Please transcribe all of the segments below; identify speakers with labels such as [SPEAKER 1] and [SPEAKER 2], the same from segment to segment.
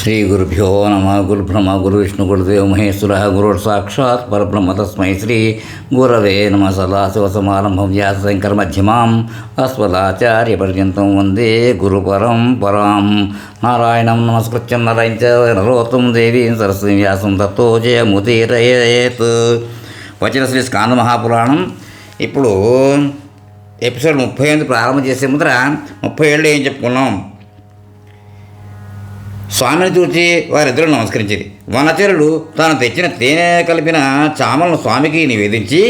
[SPEAKER 1] श्रीगुरुभ्यो नमः। गुरुब्रह्म गुरुविष्णु गुरुदेव महेश्वरः गुरुर्साक्षात् परब्रह्म तस्मै श्री गुरवे नमः। सदाशिवसमारम्भं व्यासशङ्करमध्यमाम् अस्मदाचार्यपर्यन्तं वन्दे गुरुपरम्परां। नारायणं नमस्कृत्य नरं च नरोत्तमं देवीं सरस्वतीं व्यासं ततो జయముదీరయేత్. వచ్చిన శ్రీ స్కాంద మహాపురాణం. ఇప్పుడు ఎపిసోడ్ 38 ప్రారంభం చేసే ముందర 30 ఏళ్ళు ఏం చెప్పుకున్నాం. స్వామిని చూచి వారిద్దరూ నమస్కరించింది. వనచరుడు తాను తెచ్చిన తేనె కలిపిన చామలను స్వామికి నివేదించి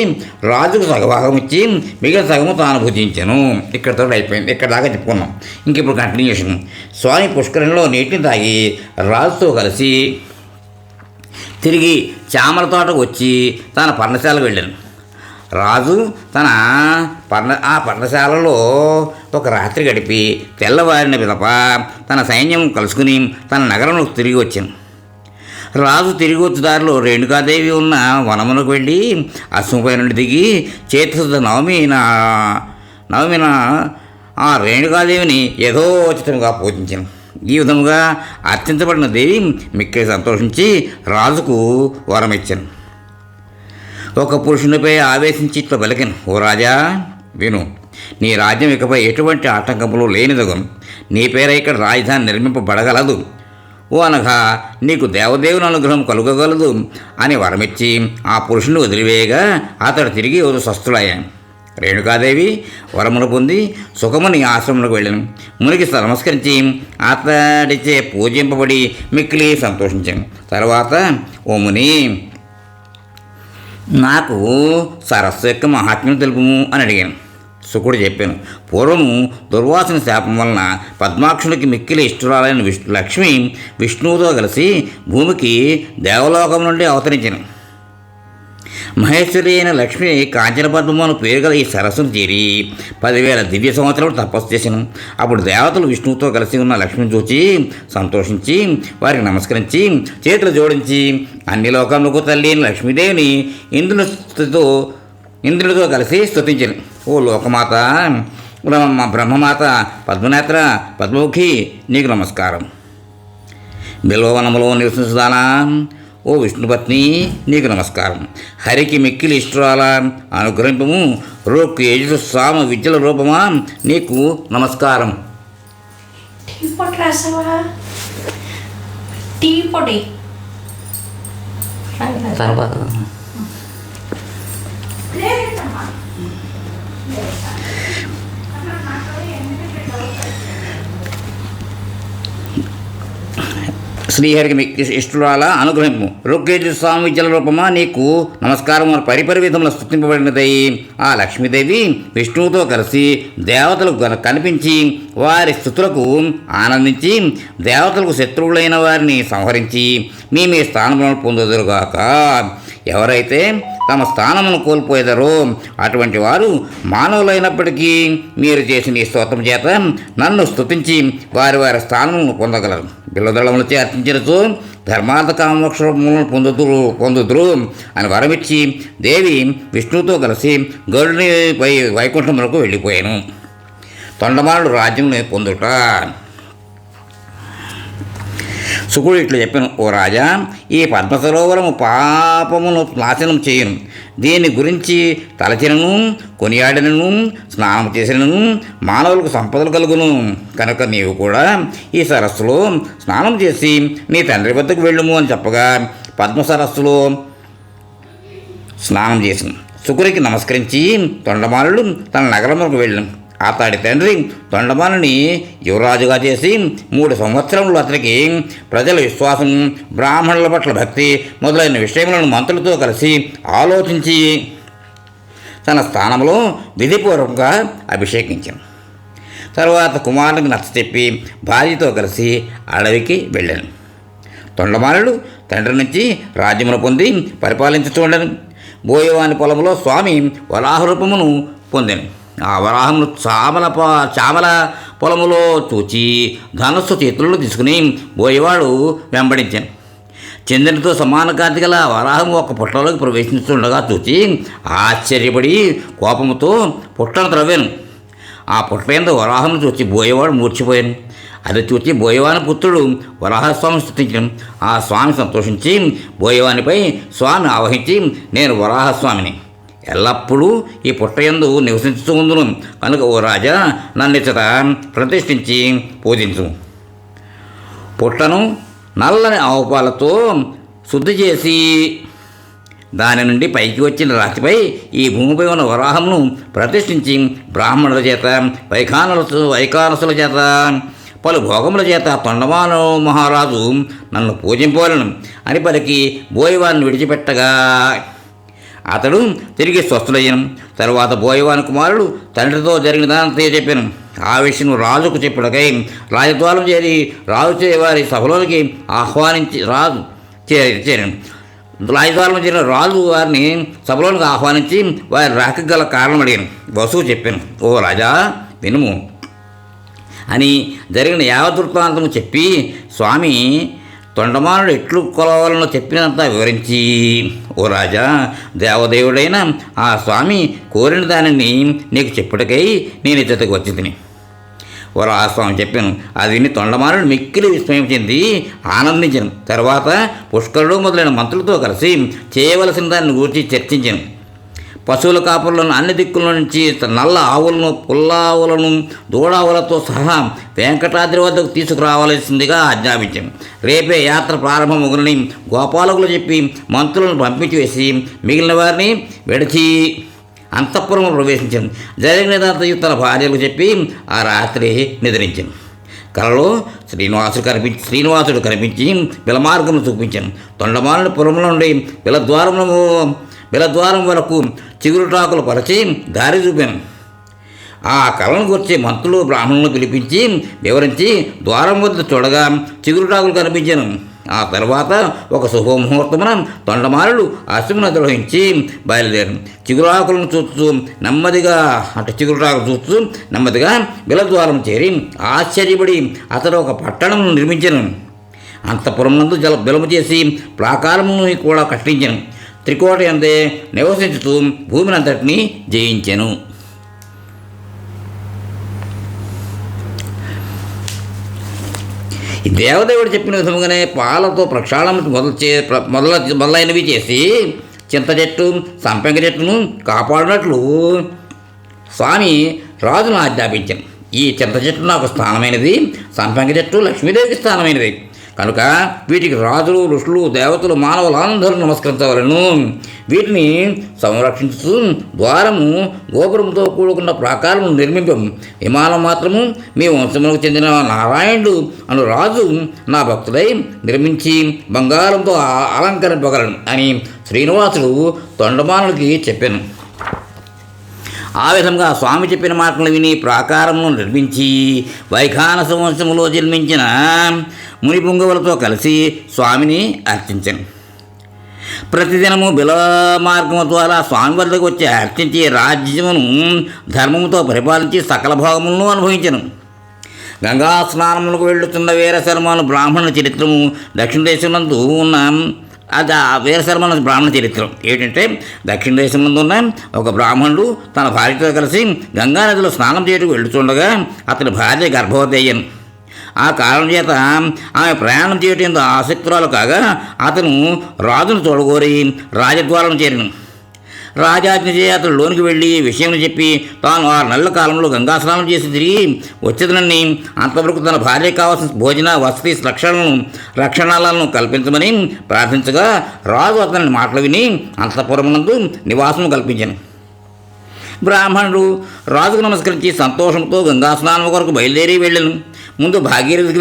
[SPEAKER 1] రాజుకు సగభాగం ఇచ్చి మిగిలిన సగము తాను భుజించను. ఇక్కడితో అయిపోయింది. ఇక్కడ దాకా చెప్పుకున్నాం. ఇంక ఇప్పుడు కంటిన్యూషన్. స్వామి పుష్కరంలో నీటిని తాగి రాజుతో కలిసి తిరిగి చామల తోటకు వచ్చి తన పర్ణశాలకు వెళ్ళాను. రాజు తన పర్ణశాలలో ఒక రాత్రి గడిపి తెల్లవారిన పిదప తన సైన్యం కలుసుకుని తన నగరంలోకి తిరిగి వచ్చాను. రాజు తిరిగి వచ్చే దారిలో రేణుకాదేవి ఉన్న వనమునకు వెళ్ళి అశ్వపై నుండి దిగి చైత్రశుద్ధ నవమిన ఆ రేణుకాదేవిని యథోచితంగా పూజించాను. ఈ విధముగా అర్చించబడిన దేవి మిక్కిలి సంతోషించి రాజుకు వరమిచ్చాను. ఒక పురుషునిపై ఆవేశించి ఇట్లా పలికిన, ఓ రాజా విను, నీ రాజ్యం ఇకపై ఎటువంటి ఆటంకములు లేనిదగును. నీ పేర ఇక్కడ రాజధాని నిర్మింపబడగలదు. ఓ అనగా నీకు దేవదేవుని అనుగ్రహం కలుగగలదు అని వరమిచ్చి ఆ పురుషుని వదిలివేయగా అతడు తిరిగి స్వస్థుడయ్యాను. రేణుకాదేవి వరమును పొంది సుఖముని ఆశ్రమంలోకి వెళ్ళాను. మునికి నమస్కరించి అతడిచే పూజింపబడి మిక్కిలి సంతోషించాను. తర్వాత, ఓ ముని, నాకు సరస్సు యొక్క మహాత్మ్యం తెలుపుము అని అడిగాను. శుకుడు చెప్పాను. పూర్వము దుర్వాసన శాపం వలన పద్మాక్షునికి మిక్కిలి ఇష్టరాలైన లక్ష్మి విష్ణువుతో కలిసి భూమికి దేవలోకం నుండి అవతరించాను. మహేశ్వరి అయిన లక్ష్మి కాంచనపద్మను పేరు గల ఈ సరస్సును చేరి 10,000 దివ్య సంవత్సరాలు తపస్సు చేశాను. అప్పుడు దేవతలు విష్ణువుతో కలిసి ఉన్న లక్ష్మిని చూచి సంతోషించి వారికి నమస్కరించి చేతులు జోడించి అన్ని లోకములకు తల్లి లక్ష్మీదేవిని ఇంద్రుడితో కలిసి స్తుతించాను. ఓ లోకమాత, బ్రహ్మమాత, పద్మనేత్ర, పద్మముఖి, నీకు నమస్కారం. బిల్వవనములో నివసించుదానా, ఓ విష్ణుపత్ని, నీకు నమస్కారం. హరికి మిక్కిలి ఇష్టురాల అనుగ్రహింపము, రోక్కు యజు సామ విద్యల రూపమా, నీకు నమస్కారం. తర్వాత శ్రీహరికి ఇష్టురాల అనుగ్రహింపు, రుక్కేజు స్వామి విద్యల రూపమా, నీకు నమస్కారం అని పరిపరి విధంలో స్తుతింపబడినదై ఆ లక్ష్మీదేవి విష్ణువుతో కలిసి దేవతలకు కనిపించి వారి స్థుతులకు ఆనందించి దేవతలకు శత్రువులైన వారిని సంహరించి మీ స్థానములను పొందుదురుగాక. ఎవరైతే తమ స్థానమును కోల్పోయేదరో అటువంటి వారు మానవులైనప్పటికీ మీరు చేసిన ఈ స్తోత్రం చేత నన్ను స్తుతించి వారి స్థానములను పొందగలరు. బిల్లదళములచే అర్చించవచ్చు ధర్మార్థ కామోక్షములను పొందుదురు అని వరమిచ్చి దేవి విష్ణువుతో కలిసి గరుడిని వైకుంఠములకు వెళ్ళిపోయాను. తొండమానుడు రాజ్యం పొందుట. శుకుడు ఇట్లా చెప్పాను, ఓ రాజా, ఈ పద్మసరోవరము పాపమును నాశనం చేయను. దీని గురించి తలచినను, కొనియాడినను, స్నానం చేసినను మానవులకు సంపదలు కలుగును. కనుక నీవు కూడా ఈ సరస్సులో స్నానం చేసి నీ తండ్రి వద్దకు వెళ్ళుము అని చెప్పగా పద్మ సరస్సులో స్నానం చేసిన శుకుడికి నమస్కరించి తొండమానుడు తన నగరంలోకి వెళ్ళాను. అతడి తండ్రి తొండమానుని యువరాజుగా చేసి 3 సంవత్సరములు అతనికి ప్రజల విశ్వాసం, బ్రాహ్మణుల పట్ల భక్తి మొదలైన విషయములను మంత్రులతో కలిసి ఆలోచించి తన స్థానంలో విధిపూర్వకంగా అభిషేకించాను. తర్వాత కుమారునికి నచ్చచెప్పి భార్యతో కలిసి అడవికి వెళ్ళాను. తొండమానుడు తండ్రి నుంచి రాజ్యమును పొంది పరిపాలించుతుండను. బోయవాని పొలంలో స్వామి వరాహ రూపమును పొందాను. ఆ వరాహమును చామల పొలములో చూచి ధనస్సు చేతుల్లో తీసుకుని బోయేవాడు వెంబడించాను. చంద్రునితో సమాన కాంతి గల వరాహము ఒక పుట్టలోకి ప్రవేశిస్తుండగా చూచి ఆశ్చర్యపడి కోపముతో పుట్టను త్రవ్వాను. ఆ పుట్ట మీద వరాహమును చూచి బోయేవాడు మూర్చిపోయాను. అది చూచి బోయవాని పుత్రుడు వరాహస్వామి స్తుతించను. ఆ స్వామి సంతోషించి బోయవానిపై స్వామి ఆవహించి, నేను వరాహస్వామిని, ఎల్లప్పుడూ ఈ పుట్టయందు నివసించుతూ ఉందును కనుక ఓ రాజా, నన్నిచ్చట ప్రతిష్ఠించి పూజించు. పుట్టను నల్లని ఆవుపాలతో శుద్ధి చేసి దాని నుండి పైకి వచ్చిన రాతిపై ఈ భూమిపై ఉన్న వరాహమును ప్రతిష్ఠించి బ్రాహ్మణుల చేత వైకానసుల చేత పలు భోగముల చేత తొండమాను మహారాజు నన్ను పూజింపవలను అని పలికి బోయవాన్ని విడిచిపెట్టగా అతడు తిరిగి స్వస్థులయ్యను. తరువాత బోయవాని కుమారుడు తండ్రితో జరిగిన దానంతా చెప్పాను. ఆ విషయం రాజుకు చెప్పుడకై రాజద్వారం చేరి రాజు వారి సభలోనికి ఆహ్వానించి రాజు చేరాను. రాజద్వారం చేరిన రాజు వారిని సభలోనికి ఆహ్వానించి వారి రాక గల కారణం అడిగాను. వసువు చెప్పాను, ఓ రాజా వినుము అని జరిగిన యావదృత్తాంతము చెప్పి స్వామి తొండమానుడు ఎట్లు కొలవాలనో చెప్పినంత వివరించి, ఓ రాజా, దేవదేవుడైన ఆ స్వామి కోరిన దానిని నీకు చెప్పుటకై నేను ఇచ్చటకు వచ్చి తిని వరాహస్వామి చెప్పాను. అది విని తొండమానుడు మిక్కిలి విస్మయం చెంది ఆనందించను. తర్వాత పుష్కరుడు మొదలైన మంత్రులతో కలిసి చేయవలసిన దాన్ని గురించి చర్చించాను. పశువుల కాపులను అన్ని దిక్కుల నుంచి నల్ల ఆవులను, పుల్లావులను, దూడావులతో సహా వెంకటాద్రి వద్దకు తీసుకురావాల్సిందిగా ఆజ్ఞాపించాను. రేపే యాత్ర ప్రారంభమగునని గోపాలకులు చెప్పి మంత్రులను పంపించి వేసి మిగిలిన వారిని విడిచి అంతఃపురంలో ప్రవేశించాను. జరిగినదంతా తన భార్యలకు చెప్పి ఆ రాత్రి నిద్రించాను. కలలో శ్రీనివాసుడు కనిపించి బిలమార్గమును చూపించాను. తొండమానుడి పురంలో నుండి బిలద్వారం వరకు చిగురుటాకులు పరిచి దారి చూపాను. ఆ కళను గురించి మంత్రులు బ్రాహ్మణులను పిలిపించి వివరించి ద్వారం వద్ద చూడగా చిగురుటాకులు కనిపించాను. ఆ తర్వాత ఒక శుభముహూర్తమున తొండమానుడు అశ్విని నిర్వహించి బయలుదేరాను. చిగురాకులను చూస్తూ నెమ్మదిగా బిలద్వారం చేరి ఆశ్చర్యపడి అతడు ఒక పట్టణం నిర్మించాను. అంతఃపురం నందు బిలము చేసి ప్రాకారమును కూడా కట్టించాను. త్రికోట అందే నివసించుతూ భూమిని అంతటినీ జయించెను. ఈ దేవదేవుడు చెప్పిన విధముగానే పాలతో ప్రక్షాళన మొదలైనవి చేసి చింత చెట్టు, సంపెంగ చెట్టును కాపాడినట్లు స్వామి రాజును ఆజ్ఞాపించాను. ఈ చింత చెట్టు నాకు స్థానమైనది, సంపెంగ చెట్టు లక్ష్మీదేవికి స్థానమైనది కనుక వీటికి రాజులు, ఋషులు, దేవతలు, మానవులందరూ నమస్కరించవలను. వీటిని సంరక్షించుతూ ద్వారము, గోపురంతో కూడుకున్న ప్రాకారము నిర్మింపం. విమానం మాత్రము మీ వంశములకు చెందిన నారాయణుడు అను రాజు నా భక్తుడై నిర్మించి బంగారంతో అలంకరింపగలను అని శ్రీనివాసుడు తొండమానుడికి చెప్పాను. ఆ విధంగా స్వామి చెప్పిన మాటలు విని ప్రాకారమును నిర్మించి వైఖానస వంశములో జన్మించిన ముని పుంగవులతో కలిసి స్వామిని అర్చించాను. ప్రతిదినము బిల మార్గము ద్వారా స్వామి వద్దకు వచ్చి అర్చించి రాజ్యమును ధర్మముతో పరిపాలించి సకల భోగములను అనుభవించను. గంగా స్నానములకు వెళ్ళుతున్న వీరశర్మను బ్రాహ్మణుల చరిత్రము దక్షిణ దేశంలో ఉన్న అది ఆ వీరశర్మ బ్రాహ్మణ చరిత్రం ఏంటంటే, దక్షిణ దేశంలో ఉన్న ఒక బ్రాహ్మణుడు తన భార్యతో కలిసి గంగానదిలో స్నానం చేయడానికి వెళుతుండగా అతని భార్య గర్భవతి అయ్యాను. ఆ కారణం చేత ఆమె ప్రయాణం చేయటం ఆసక్తురాలు కాగా అతను రాజును తోడుకోరి రాజద్వారం చేరిను. రాజాజ్ఞ చేయ అతను లోనికి వెళ్ళి విషయం చెప్పి తాను 6 నెలల కాలంలో గంగా స్నానం చేసి తిరిగి వచ్చేదనని, అంతవరకు తన భార్యకు కావాల్సిన భోజన వసతి రక్షణాలను కల్పించమని ప్రార్థించగా రాజు అతని మాటలు విని అంతఃపురమునందు నివాసం కల్పించాను. బ్రాహ్మణుడు రాజుకు నమస్కరించి సంతోషంతో గంగా స్నానం కొరకు బయలుదేరి వెళ్ళాను. ముందు భాగీరథికి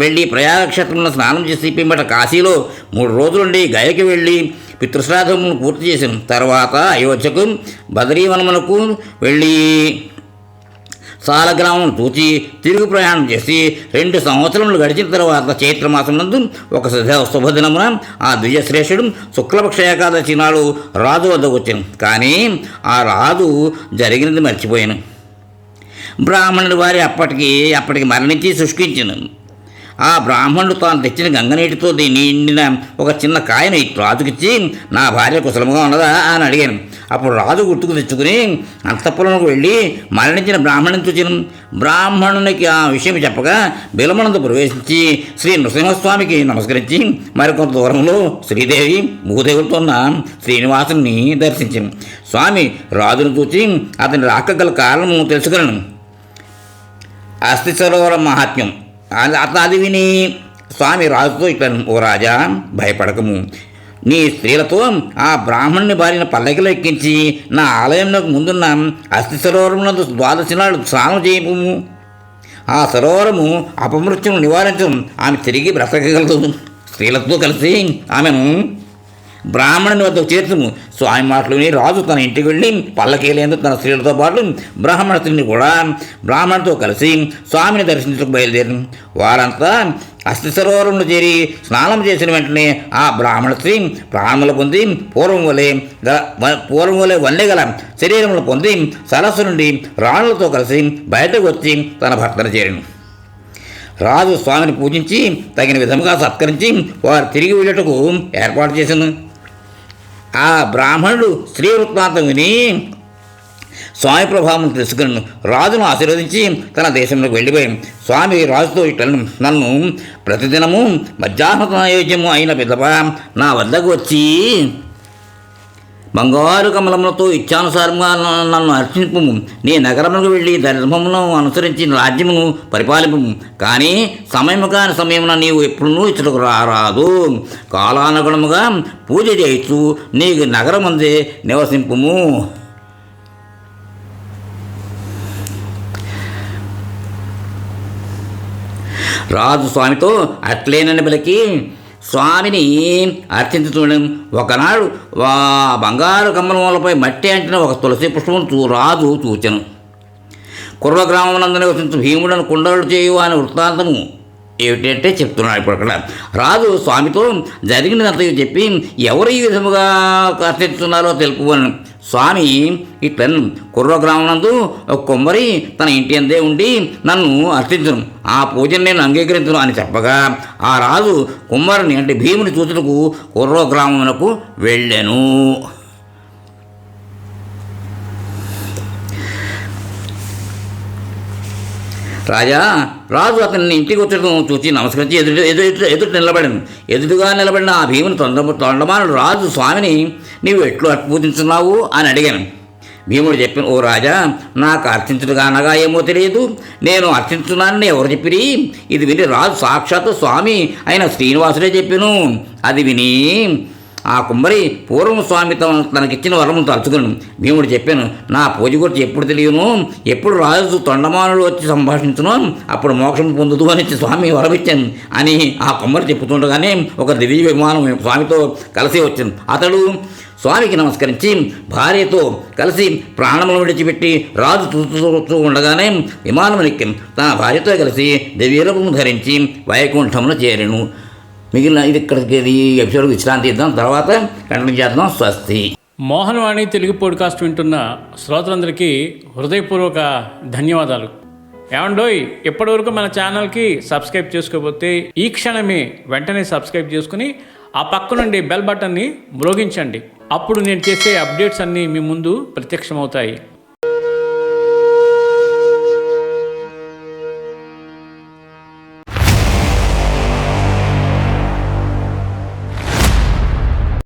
[SPEAKER 1] వెళ్ళి ప్రయాగక్షేత్రంలో స్నానం చేసి పిమ్మట కాశీలో 3 రోజులుండి గయకి వెళ్ళి పితృశ్రాద్ధమును పూర్తి చేశాను. తర్వాత అయోధ్యకు బదరీవనమునకు వెళ్ళి సాలగ్రామం చూచి తిరుగు ప్రయాణం చేసి 2 సంవత్సరములు గడిచిన తర్వాత చైత్రమాసం నందు ఒక శుభదినమున ఆ ద్విజశ్రేష్ఠుడు శుక్లపక్ష ఏకాదశి నాడు రాజు వద్దకు వచ్చాను. కానీ ఆ రాజు జరిగినది మర్చిపోయాను. బ్రాహ్మణుడి వారి అప్పటికి మరణించి శుష్కించను. ఆ బ్రాహ్మణుడు తాను తెచ్చిన గంగనీటితో నిండిన ఒక చిన్న కాయని రాజుకిచ్చి, నా భార్య కుశలముగా ఉన్నదా అని అడిగాను. అప్పుడు రాజు గుర్తుకు తెచ్చుకుని అంతఃపురంలోకి వెళ్ళి మరణించిన బ్రాహ్మణుని చూచిన బ్రాహ్మణునికి ఆ విషయం చెప్పగా బిలమనందు ప్రవేశించి శ్రీ నృసింహస్వామికి నమస్కరించి మరికొంత దూరంలో శ్రీదేవి భూదేవులతో ఉన్న శ్రీనివాసుని దర్శించింది. స్వామి రాజును చూచి అతని రాక గల కారణము తెలుసుకున్నాను. అస్థి సరోవర మహాత్మ్యం అది విని స్వామి రాజుతో ఇట్లా, ఓ రాజా, భయపడకము. నీ స్త్రీలతో ఆ బ్రాహ్మణుని బారిన పల్లకిలో ఎక్కించి నా ఆలయంలోకి ముందున్న అస్థి సరోవరమునందు ద్వాదశి నాడు స్నానం చేయము. ఆ సరోవరము అపమృత్యును నివారించడం ఆమె తిరిగి బ్రతకగలదు. స్త్రీలతో కలిసి ఆమెను బ్రాహ్మణుని వద్దకు చేర్చుము. స్వామి మాటలు విని రాజు తన ఇంటికి వెళ్ళి పల్లకీలేందుకు తన స్త్రీలతో పాటు బ్రాహ్మణ స్త్రీని కూడా బ్రాహ్మణుడితో కలిసి స్వామిని దర్శించడానికి బయలుదేరి వారంతా అస్థి సరోవరంలో చేరి స్నానం చేసిన వెంటనే ఆ బ్రాహ్మణ స్త్రీ ప్రాణములు పొంది పూర్వం వలె వన్నెగల శరీరములు పొంది సరస్సు నుండి రాణులతో కలిసి బయటకు వచ్చి తన భర్తను చేరిను. రాజు స్వామిని పూజించి తగిన విధముగా సత్కరించి వారు తిరిగి వెళ్ళటకు ఏర్పాటు చేశాను. ఆ బ్రాహ్మణుడు స్త్రీ వృత్తాంతం విని స్వామి ప్రభావం తెలుసుకుని రాజును ఆశీర్వదించి తన దేశంలోకి వెళ్ళిపోయి స్వామి రాజుతో ఇట్లను, నన్ను ప్రతిదినము మధ్యాహ్న నైవేద్యము అయిన పిదప నా వద్దకు వచ్చి బంగారు కమలములతో ఇచ్చానుసారంగా నన్ను అర్చింపు. నీ నగరములకు వెళ్ళి ధర్మమును అనుసరించి రాజ్యమును పరిపాలింపు. కానీ సమయము కాని సమయమున నీవు ఎప్పుడూ ఇచ్చటకు రారాదు. కాలానుగుణముగా పూజ చేయొచ్చు, నీకు నగరమందే నివసింపుము. రాజు స్వామితో అట్లేనని పలికి స్వామిని అర్చించుతుండడం. ఒకనాడు బంగారు కమ్మలపై మట్టి అంటిన ఒక తులసి పుష్పం రాజు చూచెను. కుర్ర గ్రామమునందు నివసించు భీముడను కుండలు చేయు అనే వృత్తాంతము ఏమిటంటే చెప్తున్నాడు. ఇప్పుడు అక్కడ రాజు స్వామితో జరిగినదంతా చెప్పి ఎవరు ఈ విధముగా అర్చిస్తున్నారో తెలుపు అని స్వామి ఇట్లను, కుర్ర గ్రామనందు ఒక కొమ్మరి తన ఇంటి అందే ఉండి నన్ను అర్చించను, ఆ పూజను నేను అంగీకరించను అని చెప్పగా ఆ రాజు కుమ్మరిని అంటే భీముని చూచుటకు కుర్ర గ్రామమునకు వెళ్ళాను. రాజు అతన్ని ఇంటికి వచ్చడం చూసి నమస్కరించి ఎదుటి నిలబడాను. ఎదురుగా నిలబడిన ఆ భీముని తొండమానుడు రాజు స్వామిని నీవు ఎట్లు పూజించున్నావు అని అడిగాను. భీముడు చెప్పాను, ఓ రాజా, నాకు అర్చించుడుగా అనగా ఏమో తెలియదు, నేను అర్చించున్నానని ఎవరు చెప్పిరి? ఇది విని రాజు సాక్షాత్తు స్వామి అయిన శ్రీనివాసుడే చెప్పాను. అది విని ఆ కుమ్మరి పూర్వం స్వామి తనకిచ్చిన వరము తలుచుకుని భీముడు చెప్పాను, నా పూజ గురించి ఎప్పుడు తెలియను, ఎప్పుడు రాజు తొండమానుడు వచ్చి సంభాషించును అప్పుడు మోక్షం పొందుతూ అని స్వామి వరమిచ్చాను అని ఆ కుమ్మరి చెప్పుతుండగానే ఒక దివ్య విమానం స్వామితో కలిసి వచ్చింది. అతడు స్వామికి నమస్కరించి భార్యతో కలిసి ప్రాణములను విడిచిపెట్టి రాజు చూస్తూ ఉండగానే విమానం ఎక్కి తన భార్యతో కలిసి దివ్యరూపము ధరించి వైకుంఠమును చేరెను. మిగిలిన ఇది ఇక్కడికి ఈ ఎపిసోడ్కి విశ్రాంతి ఇద్దాం, తర్వాత కంటిన్యూ చేద్దాం. స్వస్తి.
[SPEAKER 2] మోహన్ వాణి తెలుగు పాడ్కాస్ట్ వింటున్న శ్రోతలందరికీ హృదయపూర్వక ధన్యవాదాలు. ఏమండోయ్, ఎప్పటివరకు మన ఛానల్కి సబ్స్క్రైబ్ చేసుకోకపోతే ఈ క్షణమే వెంటనే సబ్స్క్రైబ్ చేసుకుని ఆ పక్క నుండి బెల్ బటన్ని మ్రోగించండి. అప్పుడు నేను చేసే అప్డేట్స్ అన్నీ మీ ముందు ప్రత్యక్షమవుతాయి.